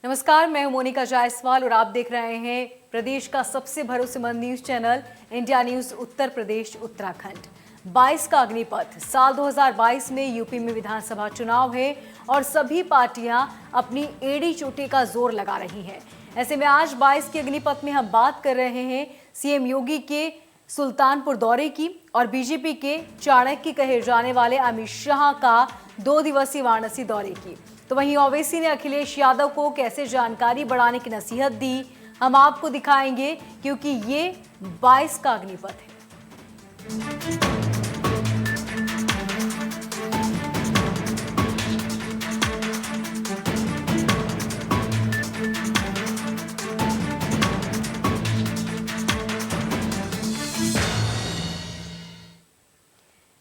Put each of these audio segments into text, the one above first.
नमस्कार, मैं हूं मोनिका जायसवाल और आप देख रहे हैं प्रदेश का सबसे भरोसेमंद news channel India news Uttar Pradesh Uttarakhand. 22 का अग्निपथ। साल 2022 में यूपी में विधानसभा चुनाव है और सभी पार्टियां अपनी एड़ी चोटी का जोर लगा रही हैं। ऐसे में आज 22 के अग्निपथ में हम बात कर रहे हैं सीएम योगी के सुल्तानपुर दौरे की और बीजेपी के चाणक्य कहे जाने वाले अमित शाह का 2 दिवसीय वाराणसी दौरे की। तो वहीं ओवैसी ने अखिलेश यादव को कैसे जानकारी बढ़ाने की नसीहत दी, हम आपको दिखाएंगे, क्योंकि ये 22 का अग्निपथ है।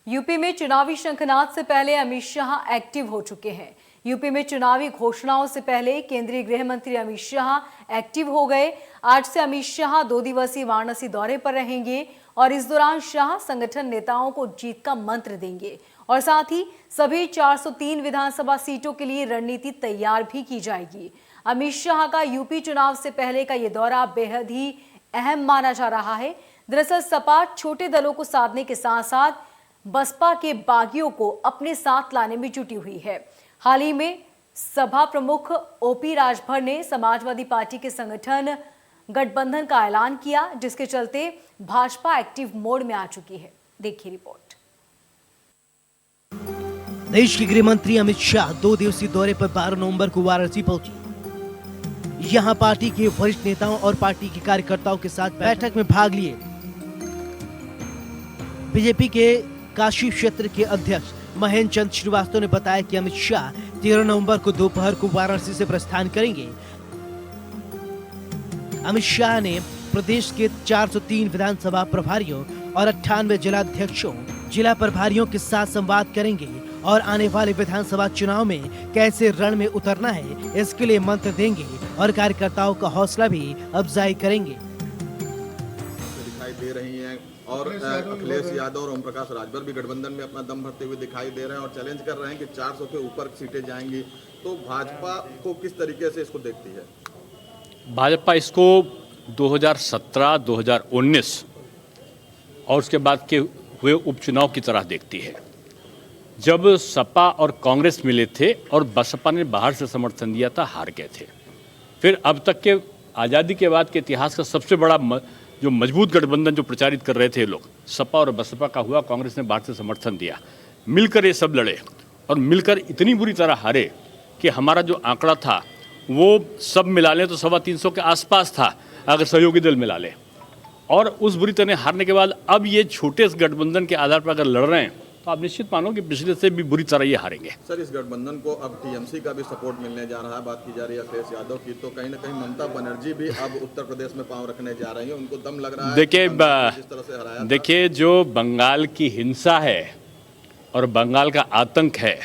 यूपी में चुनावी शंखनाद से पहले अमित शाह एक्टिव हो चुके हैं। यूपी में चुनावी घोषणाओं से पहले केंद्रीय गृह मंत्री अमित शाह एक्टिव हो गए। आज से अमित शाह 2 दिवसीय वाराणसी दौरे पर रहेंगे और इस दौरान शाह संगठन नेताओं को जीत का मंत्र देंगे और साथ ही सभी 403 विधानसभा सीटों के लिए रणनीति तैयार भी की जाएगी। अमित शाह का यूपी चुनाव से पहले का ये दौरा बेहद ही अहम माना जा रहा है। दरअसल सपा छोटे दलों को साधने के साथ साथ बसपा के बागियों को अपने साथ लाने में जुटी हुई है। हाल ही में सभा प्रमुख ओपी राजभर ने समाजवादी पार्टी के संगठन गठबंधन का ऐलान किया, जिसके चलते भाजपा एक्टिव मोड में आ चुकी है। देखिए रिपोर्ट। देश के गृह मंत्री अमित शाह 2 दिवसीय दौरे पर 12 नवंबर को वाराणसी पहुंचे। यहां पार्टी के वरिष्ठ नेताओं और पार्टी के कार्यकर्ताओं के साथ बैठक में भाग लिए। बीजेपी के काशी क्षेत्र के अध्यक्ष महेंद्र चंद श्रीवास्तव ने बताया कि अमित शाह 13 नवंबर को दोपहर को वाराणसी से प्रस्थान करेंगे। अमित शाह ने प्रदेश के 403 विधानसभा प्रभारियों और 98 जिलाध्यक्षों, जिला प्रभारियों के साथ संवाद करेंगे और आने वाले विधानसभा चुनाव में कैसे रण में उतरना है, इसके लिए मंत्र देंगे और कार्यकर्ताओं का हौसला भी अफजाई करेंगे। दिखाई दे रही हैं और अखिलेश यादव और ओम प्रकाश राजभर भी गठबंधन में अपना दम भरते हुए दिखाई दे रहे हैं और चैलेंज कर रहे हैं कि 400 के ऊपर सीटें जाएंगी। तो भाजपा को किस तरीके से इसको देखती है? भाजपा इसको 2017, 2019 और उसके बाद के हुए उपचुनाव की तरह देखती है। जब सपा और कांग्रेस मिले थे और बसपा ने बाहर से समर्थन दिया था, हार गए थे। फिर अब तक के आज़ादी के बाद के इतिहास का सबसे बड़ा जो मजबूत गठबंधन जो प्रचारित कर रहे थे लोग, सपा और बसपा का हुआ। कांग्रेस ने बाहर से समर्थन दिया, मिलकर ये सब लड़े और मिलकर इतनी बुरी तरह हारे कि हमारा जो आंकड़ा था वो सब मिला लें तो 325 के आसपास था, अगर सहयोगी दल मिला ले। और उस बुरी तरह हारने के बाद अब ये छोटे गठबंधन के आधार पर अगर लड़ रहे हैं तो आप निश्चित मानो कि पिछले से भी बुरी तरह ये हारेंगे। सर, इस गठबंधन को अब टीएमसी का भी सपोर्ट मिलने जा रहा है। बात की जा रही है अखिलेश यादव की, तो कहीं ना कहीं ममता बनर्जी भी अब उत्तर प्रदेश में पांव रखने जा रही है। उनको दम लग रहा है। देखिए जो बंगाल की हिंसा है और बंगाल का आतंक है,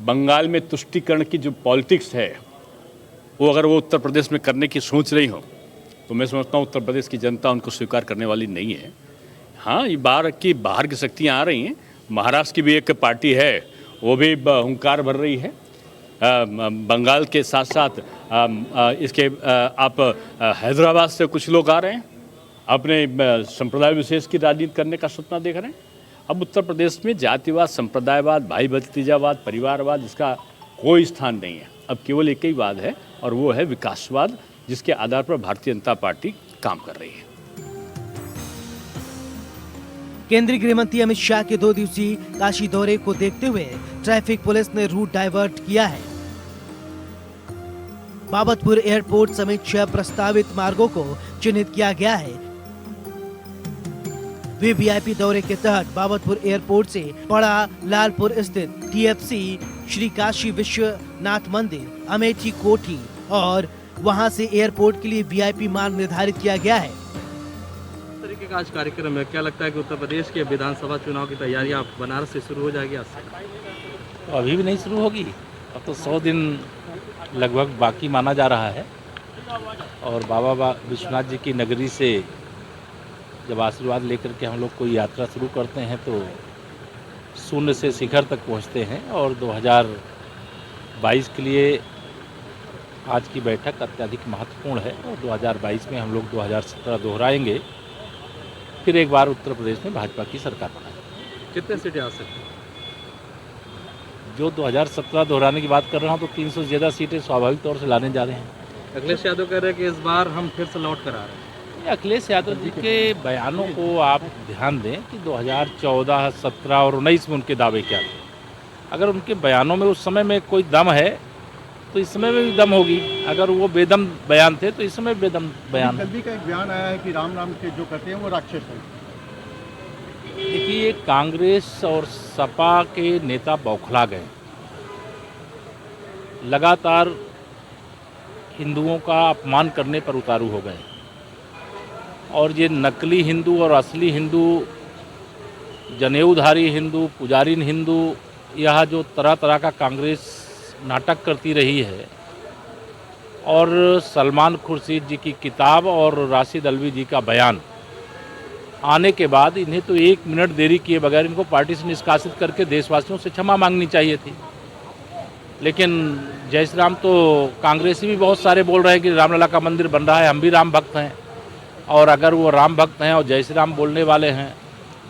बंगाल में तुष्टीकरण की जो पॉलिटिक्स है, वो अगर वो उत्तर प्रदेश में करने की सोच रही हो तो मैं समझता हूँ उत्तर प्रदेश की जनता उनको स्वीकार करने वाली नहीं है। हाँ, ये बाहर की शक्तियाँ आ रही हैं। महाराष्ट्र की भी एक पार्टी है, वो भी हुंकार भर रही है। बंगाल के साथ साथ इसके आप हैदराबाद से कुछ लोग आ रहे हैं, अपने संप्रदाय विशेष की राजनीति करने का सपना देख रहे हैं। अब उत्तर प्रदेश में जातिवाद, संप्रदायवाद, भाई भतीजावाद, परिवारवाद, इसका कोई स्थान नहीं है। अब केवल एक ही वाद है और वो है विकासवाद, जिसके आधार पर भारतीय जनता पार्टी काम कर रही है। केंद्रीय गृह मंत्री अमित शाह के 2 दिवसीय काशी दौरे को देखते हुए ट्रैफिक पुलिस ने रूट डाइवर्ट किया है। बाबतपुर एयरपोर्ट समेत 6 प्रस्तावित मार्गों को चिन्हित किया गया है। वीवीआईपी दौरे के तहत बाबतपुर एयरपोर्ट से बड़ा लालपुर स्थित टीएफसी, श्री काशी विश्वनाथ मंदिर, अमेठी कोठी और वहां से एयरपोर्ट के लिए वीआईपी मार्ग निर्धारित किया गया है। का आज कार्यक्रम है, क्या लगता है कि उत्तर प्रदेश के विधानसभा चुनाव की तैयारियां बनारस से शुरू हो जाएगी आज से? तो अभी भी नहीं शुरू होगी, अब तो 100 दिन लगभग बाकी माना जा रहा है। और बाबा विश्वनाथ जी की नगरी से जब आशीर्वाद लेकर के हम लोग कोई यात्रा शुरू करते हैं तो शून्य से शिखर तक पहुंचते हैं और 2022 के लिए आज की बैठक अत्यधिक महत्वपूर्ण है और 2022 में हम लोग 2017 दोहराएंगे, फिर एक बार उत्तर प्रदेश में भाजपा की सरकार बनाएंगे। कितने सीटें आ सकती हैं? जो 2017 दोहराने की बात कर रहा हूँ तो 300 से ज़्यादा सीटें स्वाभाविक तौर से लाने जा रहे हैं। अखिलेश यादव कह रहे हैं कि इस बार हम फिर से लौट कर आ रहे हैं। ये अखिलेश यादव जी के बयानों को आप ध्यान दें कि 2014, 17 और 19 में उनके दावे क्या थे। अगर उनके बयानों में उस समय में कोई दम है तो इस समय में भी दम होगी। अगर वो बेदम बयान थे तो इस समय बेदम बयान है। जल्दी का एक बयान आया है कि राम नाम के जो करते हैं वो राक्षस हैं। देखिए, कांग्रेस और सपा के नेता बौखला गए, लगातार हिंदुओं का अपमान करने पर उतारू हो गए और ये नकली हिंदू और असली हिंदू, जनेऊधारी हिंदू, पुजारीन हिंदू, यह जो तरह तरह का कांग्रेस नाटक करती रही है और सलमान खुर्शीद जी की किताब और राशिद अल्वी जी का बयान आने के बाद इन्हें तो 1 मिनट देरी किए बगैर इनको पार्टी से निष्कासित करके देशवासियों से क्षमा मांगनी चाहिए थी। लेकिन जय श्री राम तो कांग्रेसी भी बहुत सारे बोल रहे हैं कि रामलला का मंदिर बन रहा है, हम भी राम भक्त हैं, और अगर वो राम भक्त हैं और जय श्री राम बोलने वाले हैं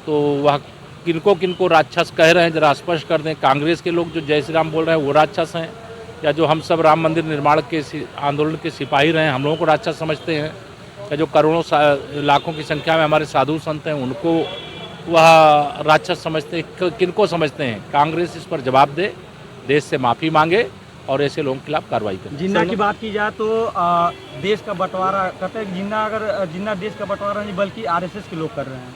तो वह किनको किनको राक्षस कह रहे हैं, जरा स्पष्ट कर दें। कांग्रेस के लोग जो जय श्री राम बोल रहे हैं वो राक्षस हैं, या जो हम सब राम मंदिर निर्माण के आंदोलन के सिपाही रहे हैं हम लोगों को राक्षस समझते हैं, या जो करोड़ों लाखों की संख्या में हमारे साधु संत हैं उनको वह राक्षस समझते हैं? किनको समझते हैं? कांग्रेस इस पर जवाब दे, देश से माफ़ी मांगे और ऐसे लोगों के खिलाफ कार्रवाई करें। जिन्ना की बात की जाए तो देश का बंटवारा कहते हैं, जिन्ना देश का बंटवारा नहीं बल्कि आरएसएस के लोग कर रहे हैं।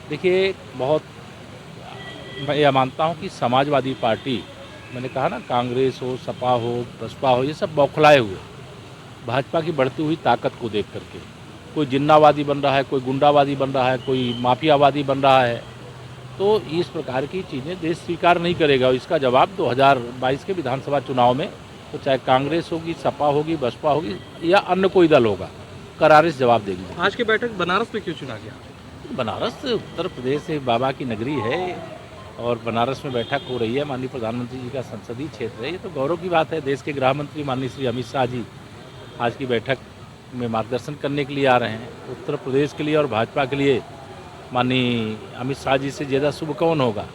देखिए, बहुत मैं यह मानता हूं कि समाजवादी पार्टी, मैंने कहा ना, कांग्रेस हो, सपा हो, बसपा हो, ये सब बौखलाए हुए भाजपा की बढ़ती हुई ताकत को देख करके, कोई जिन्नावादी बन रहा है, कोई गुंडावादी बन रहा है, कोई माफियावादी बन रहा है, तो इस प्रकार की चीज़ें देश स्वीकार नहीं करेगा। और इसका जवाब 2022 के विधानसभा चुनाव में तो चाहे कांग्रेस होगी, सपा होगी, बसपा होगी या अन्य कोई दल होगा, करारे से जवाब देगी। आज की बैठक बनारस में क्यों चुना गया? बनारस उत्तर प्रदेश से बाबा की नगरी है और बनारस में बैठक हो रही है, माननीय प्रधानमंत्री जी का संसदीय क्षेत्र है, ये तो गौरव की बात है। देश के गृह मंत्री माननीय श्री अमित शाह जी आज की बैठक में मार्गदर्शन करने के लिए आ रहे हैं। उत्तर प्रदेश के लिए और भाजपा के लिए माननीय अमित शाह जी से ज़्यादा शुभ कौन होगा,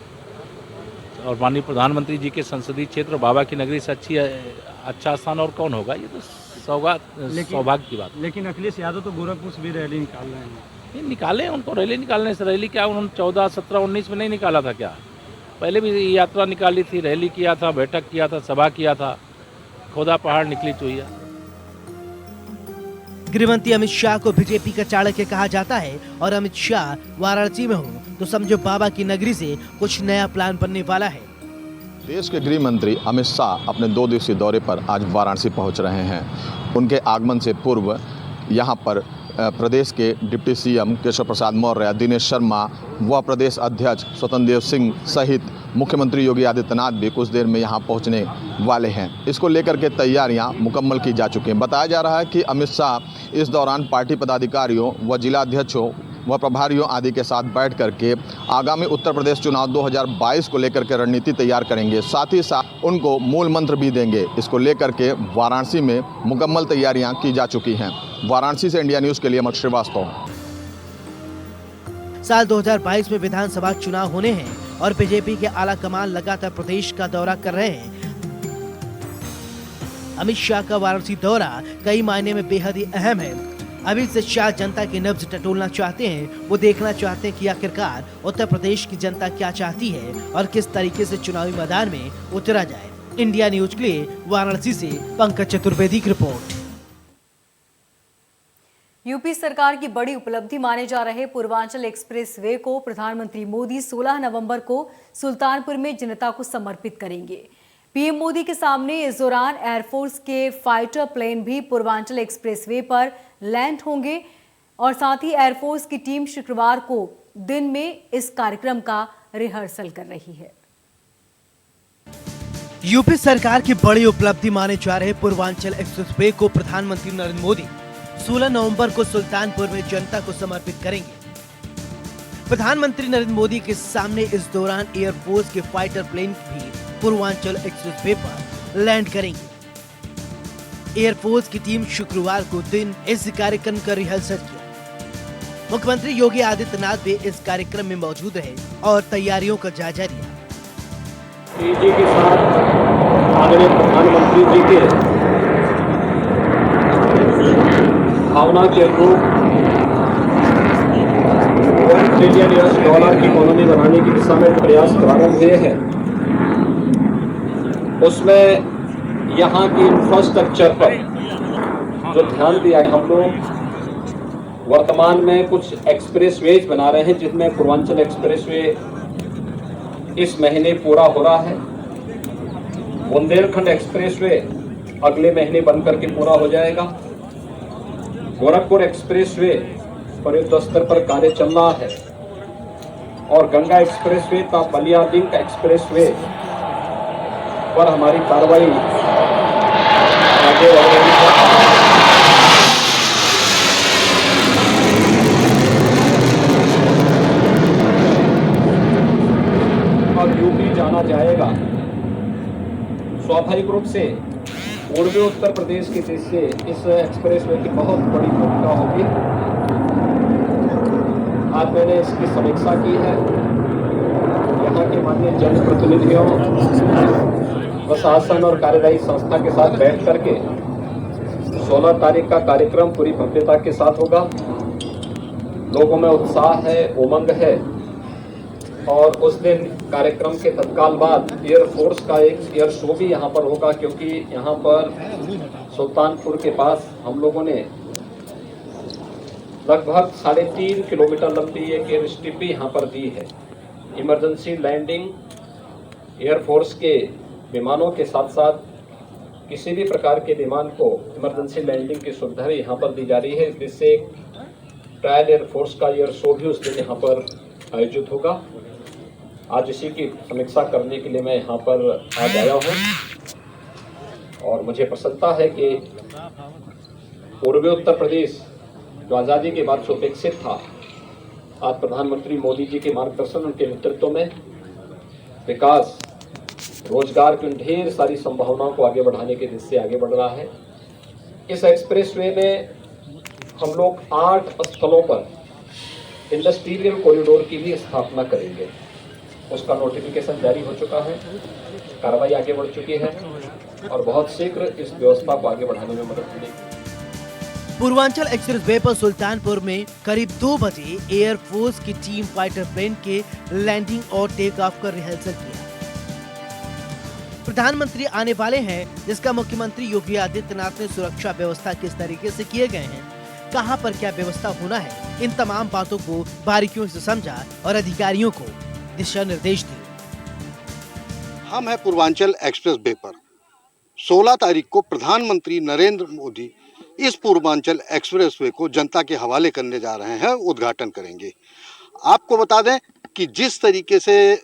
और माननीय प्रधानमंत्री जी के संसदीय क्षेत्र बाबा की नगरी से अच्छा स्थान और कौन होगा? ये तो सौभाग्य की बात। लेकिन अखिलेश यादव तो गोरखपुर से भी रैली निकाल रहे हैं। नहीं निकाले, उनको रैली निकालने से, रैली क्या उन्होंने 14, 17, 19 में नहीं निकाला था क्या? पहले भी यात्रा निकाली थी, रैली किया था, बैठक किया था, सभा किया था, खोदा पहाड़ निकली चुईया। गृहमंत्री अमित शाह को बीजेपी का चाणक्य कहा जाता है और अमित शाह वाराणसी में हो तो समझो बाबा की नगरी से कुछ नया प्लान बनने वाला है। देश के गृह मंत्री अमित शाह अपने 2 दिवसीय दौरे पर आज वाराणसी पहुंच रहे हैं। उनके आगमन से पूर्व यहां पर प्रदेश के डिप्टी सीएम केशव प्रसाद मौर्य, दिनेश शर्मा व प्रदेश अध्यक्ष स्वतंत्र देव सिंह सहित मुख्यमंत्री योगी आदित्यनाथ भी कुछ देर में यहां पहुंचने वाले हैं। इसको लेकर के तैयारियां मुकम्मल की जा चुकी हैं। बताया जा रहा है कि अमित शाह इस दौरान पार्टी पदाधिकारियों व जिलाध्यक्षों व प्रभारियों आदि के साथ बैठ करके आगामी उत्तर प्रदेश चुनाव 2022 को लेकर के रणनीति तैयार करेंगे। साथ ही साथ उनको मूल मंत्र भी देंगे। इसको लेकर के वाराणसी में मुकम्मल तैयारियां की जा चुकी हैं। वाराणसी से इंडिया न्यूज़ के लिए अमर श्रीवास्तव। साल 2022 में विधानसभा चुनाव होने हैं और बीजेपी के आला कमान लगातार प्रदेश का दौरा कर रहे हैं। अमित शाह का वाराणसी दौरा कई मायने में बेहद ही अहम है। अभी से शाह जनता की नब्ज टटोलना चाहते हैं। वो देखना चाहते हैं कि आखिरकार उत्तर प्रदेश की जनता क्या चाहती है और किस तरीके से चुनावी मैदान में उतरा जाए। इंडिया न्यूज के लिए वाराणसी से पंकज चतुर्वेदी की रिपोर्ट। यूपी सरकार की बड़ी उपलब्धि माने जा रहे पूर्वांचल एक्सप्रेसवे को प्रधानमंत्री मोदी 16 नवंबर को सुल्तानपुर में जनता को समर्पित करेंगे। पीएम मोदी के सामने इस दौरान एयरफोर्स के फाइटर प्लेन भी पूर्वांचल एक्सप्रेसवे पर लैंड होंगे और साथ ही एयरफोर्स की टीम शुक्रवार को दिन में इस कार्यक्रम का रिहर्सल कर रही है। यूपी सरकार की बड़ी उपलब्धि माने जा रहे पूर्वांचल एक्सप्रेसवे को प्रधानमंत्री नरेंद्र मोदी 16 नवंबर को सुल्तानपुर में जनता को समर्पित करेंगे। प्रधानमंत्री नरेंद्र मोदी के सामने इस दौरान एयरफोर्स के फाइटर प्लेन भी पूर्वांचल एक्सप्रेसवे पर लैंड करेंगे। एयरफोर्स की टीम शुक्रवार को दिन इस कार्यक्रम का रिहर्सल किया। मुख्यमंत्री योगी आदित्यनाथ भी इस कार्यक्रम में मौजूद रहे और तैयारियों का जायजा लिया। तेजी के साथ आदरणीय प्रधानमंत्री जी के भावना के अनुरूप $1 ट्रिलियन की इकोनॉमी बनाने की दिशा में प्रयास प्रारंभ हुए हैं। उसमें यहाँ की इंफ्रास्ट्रक्चर पर जो ध्यान दिया है, हम लोग वर्तमान में कुछ एक्सप्रेसवेज बना रहे हैं, जिसमें पूर्वांचल एक्सप्रेसवे इस महीने पूरा हो रहा है। बुंदेलखंड एक्सप्रेसवे अगले महीने बनकर के पूरा हो जाएगा। गोरखपुर एक्सप्रेसवे पर युद्ध स्तर पर कार्य चल रहा है और गंगा एक्सप्रेसवे का बलिया लिंक एक्सप्रेसवे पर हमारी कार्रवाई आगे बढ़ रही है। अब यूपी जाना जाएगा। स्वाभाविक रूप से पूर्वी उत्तर प्रदेश की दृष्टि से इस एक्सप्रेसवे की बहुत बड़ी भूमिका होगी। आज मैंने इसकी समीक्षा की है। यहाँ के माननीय जनप्रतिनिधियों, प्रशासन और कार्यदायी संस्था के साथ बैठ करके 16 तारीख का कार्यक्रम पूरी भव्यता के साथ होगा। लोगों में उत्साह है, उमंग है और उस दिन कार्यक्रम के तत्काल बाद एयरफोर्स का एक एयर शो भी यहाँ पर होगा, क्योंकि यहाँ पर सुल्तानपुर के पास हम लोगों ने लगभग 3.5 किलोमीटर लंबी एक एयर स्ट्रिप भी यहाँ पर दी है। इमरजेंसी लैंडिंग एयरफोर्स के विमानों के साथ साथ किसी भी प्रकार के विमान को इमरजेंसी लैंडिंग की सुविधा भी यहाँ पर दी जा रही है। जिससे ट्रायल एयरफोर्स का एयर शो भी उस दिन यहाँ पर आयोजित होगा। आज इसी की समीक्षा करने के लिए मैं यहाँ पर आज आया हूँ और मुझे प्रसन्नता है कि पूर्वी उत्तर प्रदेश जो आज़ादी के बाद से उपेक्षित था, आज प्रधानमंत्री मोदी जी के मार्गदर्शन, उनके नेतृत्व में विकास, रोजगार की ढेर सारी संभावनाओं को आगे बढ़ाने की दिशा से आगे बढ़ रहा है। इस एक्सप्रेसवे में हम लोग 8 स्थलों पर इंडस्ट्रियल कॉरिडोर की भी स्थापना करेंगे। उसका नोटिफिकेशन जारी हो चुका है, कार्रवाई आगे बढ़ चुकी है और बहुत शीघ्र इस व्यवस्था को आगे बढ़ाने में मदद मिलेगी। पूर्वांचल एक्सप्रेसवे पर सुल्तानपुर में करीब 2 बजे एयरफोर्स की टीम फाइटर प्लेन के लैंडिंग और टेक ऑफ का रिहर्सल किया। प्रधानमंत्री आने वाले हैं, जिसका मुख्यमंत्री योगी आदित्यनाथ ने सुरक्षा व्यवस्था किस तरीके से किए गए हैं, कहां पर क्या व्यवस्था होना है, इन तमाम बातों को बारीकियों से समझा और अधिकारियों को दिशा निर्देश दिए। हम है पूर्वांचल एक्सप्रेसवे पर 16 तारीख को प्रधानमंत्री नरेंद्र मोदी इस पूर्वांचल एक्सप्रेसवे को जनता के हवाले करने जा रहे हैं, उद्घाटन करेंगे। आपको बता दें कि जिस तरीके से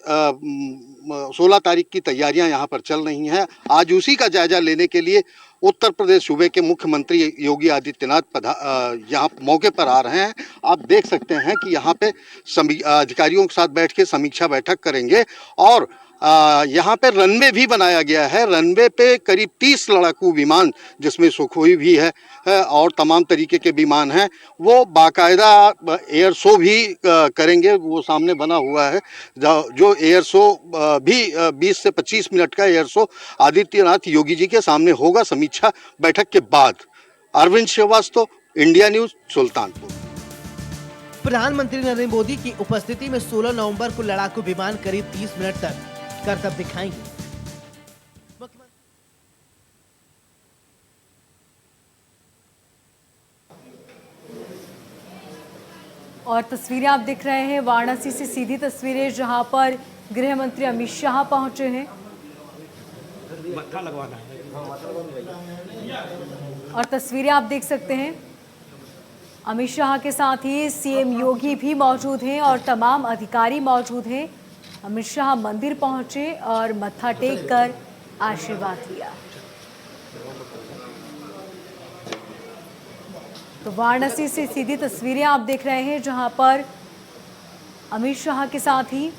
16 तारीख की तैयारियां यहां पर चल रही हैं, आज उसी का जायजा लेने के लिए उत्तर प्रदेश सूबे के मुख्यमंत्री योगी आदित्यनाथ यहाँ मौके पर आ रहे हैं। आप देख सकते हैं कि यहाँ पे अधिकारियों के साथ बैठ के समीक्षा बैठक करेंगे और यहाँ पे रनवे भी बनाया गया है। रनवे पे करीब 30 लड़ाकू विमान, जिसमें सुखोई भी है और तमाम तरीके के विमान हैं, वो बाकायदा एयर शो भी करेंगे। वो सामने बना हुआ है जो एयर शो भी 20 से 25 मिनट का एयर शो आदित्यनाथ योगी जी के सामने होगा समीक्षा बैठक के बाद। Arvind Srivastava, India news, Sultanpur. प्रधानमंत्री नरेंद्र मोदी की उपस्थिति में 16 नवंबर को लड़ाकू विमान करीब 30 मिनट तक करतब दिखाएंगे। और तस्वीरें आप दिख रहे हैं वाराणसी से सीधी तस्वीरें, जहां पर गृह मंत्री अमित शाह पहुंचे हैं और तस्वीरें आप देख सकते हैं। अमित शाह के साथ ही सीएम योगी भी मौजूद हैं और तमाम अधिकारी मौजूद हैं। अमित शाह मंदिर पहुंचे और मत्था टेक कर आशीर्वाद लिया। तो वाराणसी से सीधी तस्वीरें आप देख रहे हैं, जहां पर अमित शाह के साथ ही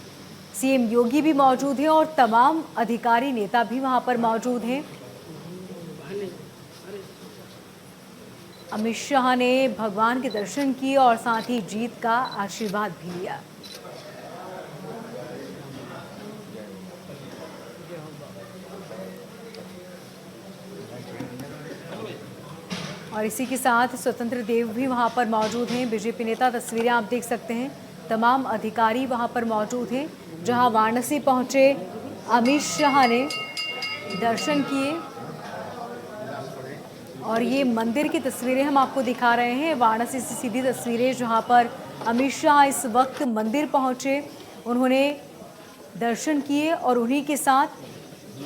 सीएम योगी भी मौजूद हैं और तमाम अधिकारी नेता भी वहां पर मौजूद हैं। अमित शाह ने भगवान के दर्शन किए और साथ ही जीत का आशीर्वाद भी लिया। और इसी के साथ स्वतंत्र देव भी वहां पर मौजूद हैं। बीजेपी नेता, तस्वीरें आप देख सकते हैं। तमाम अधिकारी वहां पर मौजूद हैं। जहां वाराणसी पहुंचे अमित शाह ने दर्शन किए और ये मंदिर की तस्वीरें हम आपको दिखा रहे हैं। वाराणसी से सीधी तस्वीरें जहां पर अमित शाह इस वक्त मंदिर पहुंचे, उन्होंने दर्शन किए और उन्हीं के साथ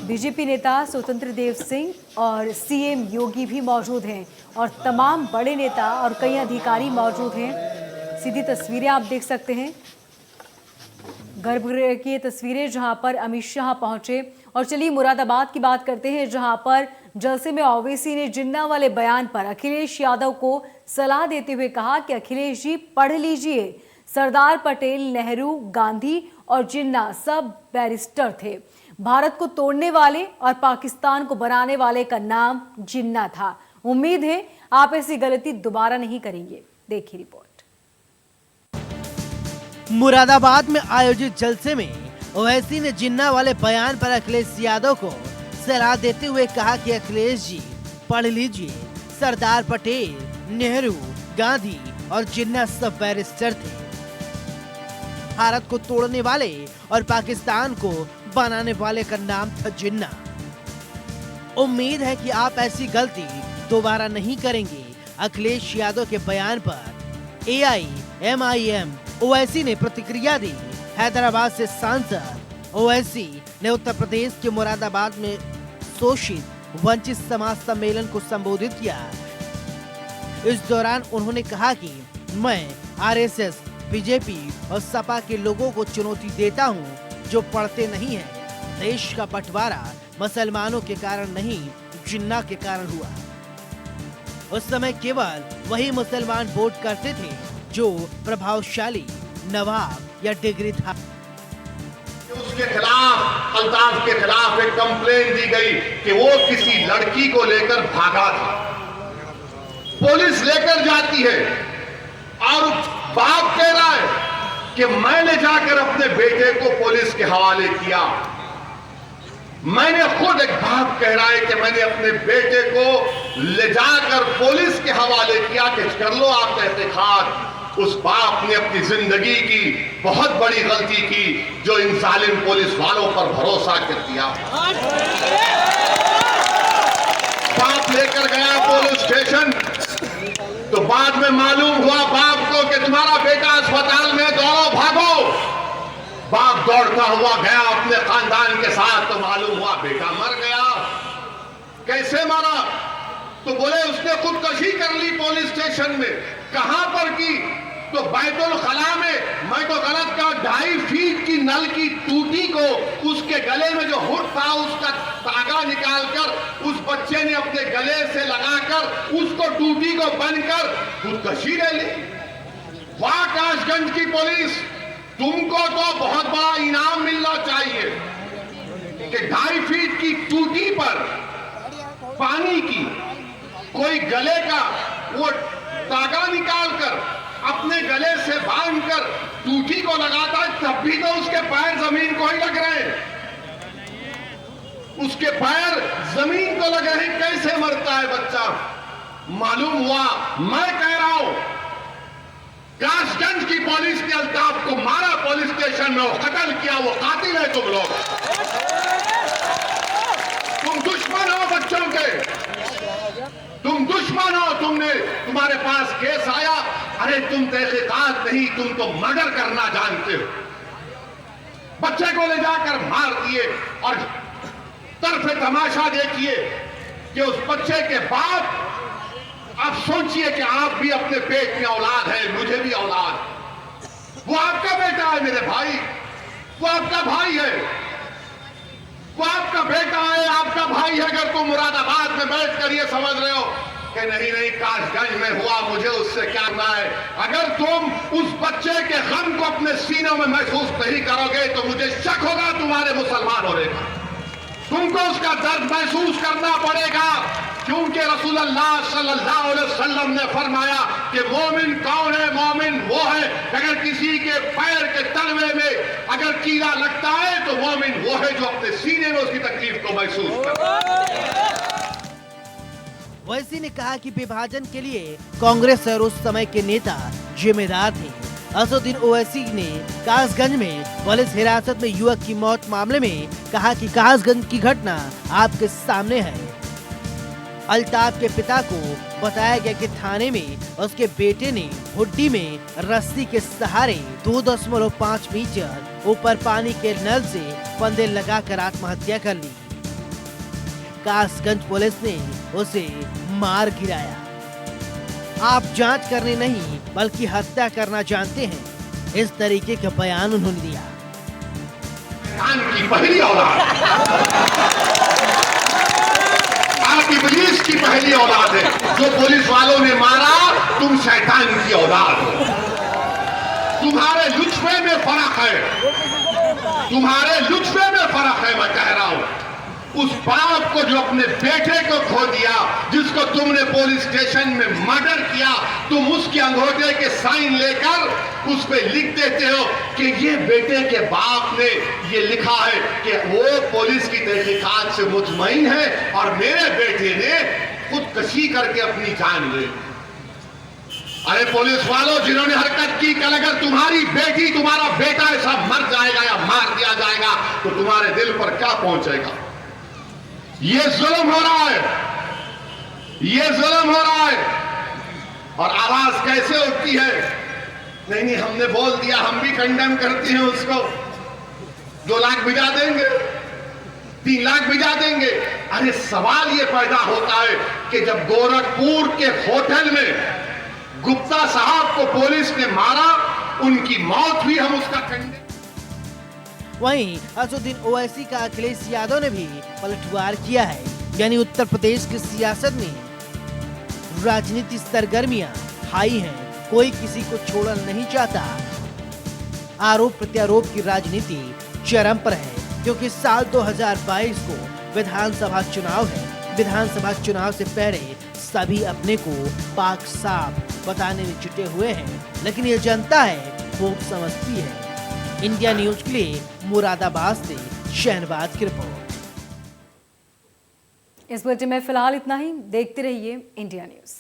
बीजेपी नेता स्वतंत्र देव सिंह और सीएम योगी भी मौजूद हैं और तमाम बड़े नेता और कई अधिकारी मौजूद हैं। सीधी तस्वीरें आप देख सकते हैं, गर्भगृह की तस्वीरें जहां पर अमित शाह पहुंचे। और चलिए मुरादाबाद की बात करते हैं, जहां पर जलसे में ओवैसी ने जिन्ना वाले बयान पर अखिलेश यादव को सलाह देते हुए कहा कि अखिलेश जी पढ़ लीजिए, सरदार पटेल, नेहरू, गांधी और जिन्ना सब बैरिस्टर थे। भारत को तोड़ने वाले और पाकिस्तान को बनाने वाले का नाम जिन्ना था। उम्मीद है आप ऐसी गलती दोबारा नहीं करेंगे। देखिए रिपोर्ट। मुरादाबाद में आयोजित जलसे में ओवैसी ने जिन्ना वाले बयान पर अखिलेश यादव को सलाह देते हुए कहा कि अखिलेश जी पढ़ लीजिए, सरदार पटेल, नेहरू, गांधी और जिन्ना सब बैरिस्टर थे। भारत को तोड़ने वाले और पाकिस्तान को बनाने वाले का नाम था जिन्ना। उम्मीद है कि आप ऐसी गलती दोबारा नहीं करेंगे। अखिलेश यादव के बयान पर AIMIM ओवैसी ने प्रतिक्रिया दी। हैदराबाद से सांसद ओवैसी ने उत्तर प्रदेश के मुरादाबाद में शोषित वंचित समाज सम्मेलन को संबोधित किया। इस दौरान उन्होंने कहा कि मैं RSS, बीजेपी और सपा के लोगों को चुनौती देता हूं जो पढ़ते नहीं हैं। देश का बंटवारा मुसलमानों के कारण नहीं, जिन्ना के कारण हुआ। उस समय केवल वही मुसलमान वोट करते थे जो प्रभावशाली, नवाब या डिग्री था। उसके खिलाफ, अल्ताफ के खिलाफ एक कंप्लेन दी गई कि वो किसी लड़की को लेकर भागा था। पुलिस लेकर जाती है और बाप कह रहा है कि मैंने जाकर अपने बेटे को पुलिस के हवाले किया। मैंने खुद, एक बाप कह रहा है कि मैंने अपने बेटे को ले जाकर पुलिस के हवाले किया कि कर लो आप तहकीकात। उस बाप ने अपनी जिंदगी की बहुत बड़ी गलती की जो इन जालिम पुलिस वालों पर भरोसा कर दिया। बाप लेकर गया पुलिस स्टेशन तो बाद में मालूम हुआ बाप को कि तुम्हारा बेटा अस्पताल में, दौड़ो भागो। बाप दौड़ता हुआ गया अपने खानदान के साथ तो मालूम हुआ बेटा मर गया। कैसे मरा? तो बोले उसने खुदकशी कर ली पुलिस स्टेशन में। कहां पर की? तो बैतुल खला में। मैं तो गलत कहा, 2.5 फीट की नल की टूटी को उसके गले में जो हुड था उसका धागा निकालकर उस बच्चे ने अपने गले से लगाकर उसको टूटी को बनकर खुदकशी ले ली। वाह कासगंज की पुलिस, तुमको तो बहुत बड़ा इनाम मिलना चाहिए कि 2.5 फीट की टूटी पर पानी की कोई गले का वो धागा निकालकर अपने गले से बांधकर टूटी को लगाता है, तब भी तो उसके पैर जमीन को ही लग रहे हैं। उसके पैर जमीन को लग रहे हैं। कैसे मरता है बच्चा? मालूम हुआ, मैं कह रहा हूं, कासगंज की पुलिस ने अल्ताफ को मारा, पुलिस स्टेशन में वो कत्ल किया, वो कातिल है तुम लोग। तुम दुश्मन हो बच्चों के, तुम दुश्मन हो। तुम्हारे पास केस आया, अरे तुम तहकीकात नहीं, तुम तो मर्डर करना जानते हो। बच्चे को ले जाकर मार दिए और तरफे तमाशा देखिए कि उस बच्चे के बाप, आप सोचिए कि आप भी अपने पेट में औलाद है, मुझे भी औलाद। वो आपका बेटा है मेरे भाई, वो आपका भाई है, वो आपका बेटा है, आपका भाई है। अगर तुम मुरादाबाद में बैठकर ये समझ रहे हो कि नहीं नहीं कासगंज में हुआ, मुझे उससे क्या करना है, अगर तुम उस बच्चे के गम को अपने सीनों में महसूस नहीं करोगे तो मुझे शक होगा तुम्हारे मुसलमान होने का। तुमको उसका दर्द महसूस करना पड़ेगा क्योंकि रसूलुल्लाह सल्लल्लाहु अलैहि वसल्लम ने फरमाया कि मोमिन कौन है? मोमिन वो है अगर किसी के पैर के तलवे में अगर कीड़ा लगता है तो मोमिन वो है जो अपने सीने में उसकी तकलीफ को महसूस करता है। ओवैसी ने कहा कि विभाजन के लिए कांग्रेस और उस समय के नेता जिम्मेदार थे। असदुद्दीन ओवैसी ने कासगंज में पुलिस हिरासत में युवक की मौत मामले में कहा कि कासगंज की घटना आपके सामने है। अल्ताफ के पिता को बताया गया कि थाने में उसके बेटे ने हुड्डी में रस्सी के सहारे 2.5 मीटर ऊपर पानी के नल से फंदे लगाकर आत्महत्या कर ली। कासगंज पुलिस ने उसे मार गिराया। आप जांच करने नहीं बल्कि हत्या करना जानते हैं, इस तरीके का बयान उन्होंने दिया। की पहली औलाद आप इब्लीस की पहली औलाद है। जो पुलिस वालों ने मारा तुम शैतान की औलाद हो। तुम्हारे लुत्फे में फर्क है, तुम्हारे लुत्फे में फर्क है। मैं कह रहा हूं उस बाप को जो अपने बेटे को खो दिया, जिसको तुमने पुलिस स्टेशन में मर्डर किया, तुम उसके अंगूठे के साइन लेकर उस पे लिख देते हो कि ये बेटे के बाप ने ये लिखा है कि वो पुलिस की तहकीकात से मुतमईन है और मेरे बेटे ने खुदकशी करके अपनी जान ले। अरे पुलिस वालों जिन्होंने हरकत की, कल अगर तुम्हारी बेटी तुम्हारा बेटा ऐसा मर जाएगा या मार दिया जाएगा तो तुम्हारे दिल पर क्या पहुंचेगा? ये जुल्म हो रहा है, ये जुल्म हो रहा है। और आवाज कैसे उठती है? नहीं हमने बोल दिया, हम भी कंडेम करते हैं उसको। 2 लाख भिजा देंगे, 3 लाख भिजा देंगे। अरे सवाल ये पैदा होता है कि जब गोरखपुर के होटल में गुप्ता साहब को पुलिस ने मारा, उनकी मौत हुई, हम उसका कंडेम। वहीं असदुद्दीन ओवैसी का अखिलेश यादव ने भी पलटवार किया है। यानी उत्तर प्रदेश की सियासत में राजनीति सरगर्मियां हाई हैं, कोई किसी को छोड़ना नहीं चाहता। आरोप प्रत्यारोप की राजनीति चरम पर है, क्योंकि साल 2022 को विधानसभा चुनाव है। विधानसभा चुनाव से पहले सभी अपने को पाक साफ बताने में जुटे हुए हैं, लेकिन ये जनता है खूब समझती है। इंडिया न्यूज के लिए मुरादाबाद से शहनवाज की रिपोर्ट। इस बुलेटिन में फिलहाल इतना ही। देखते रहिए इंडिया न्यूज।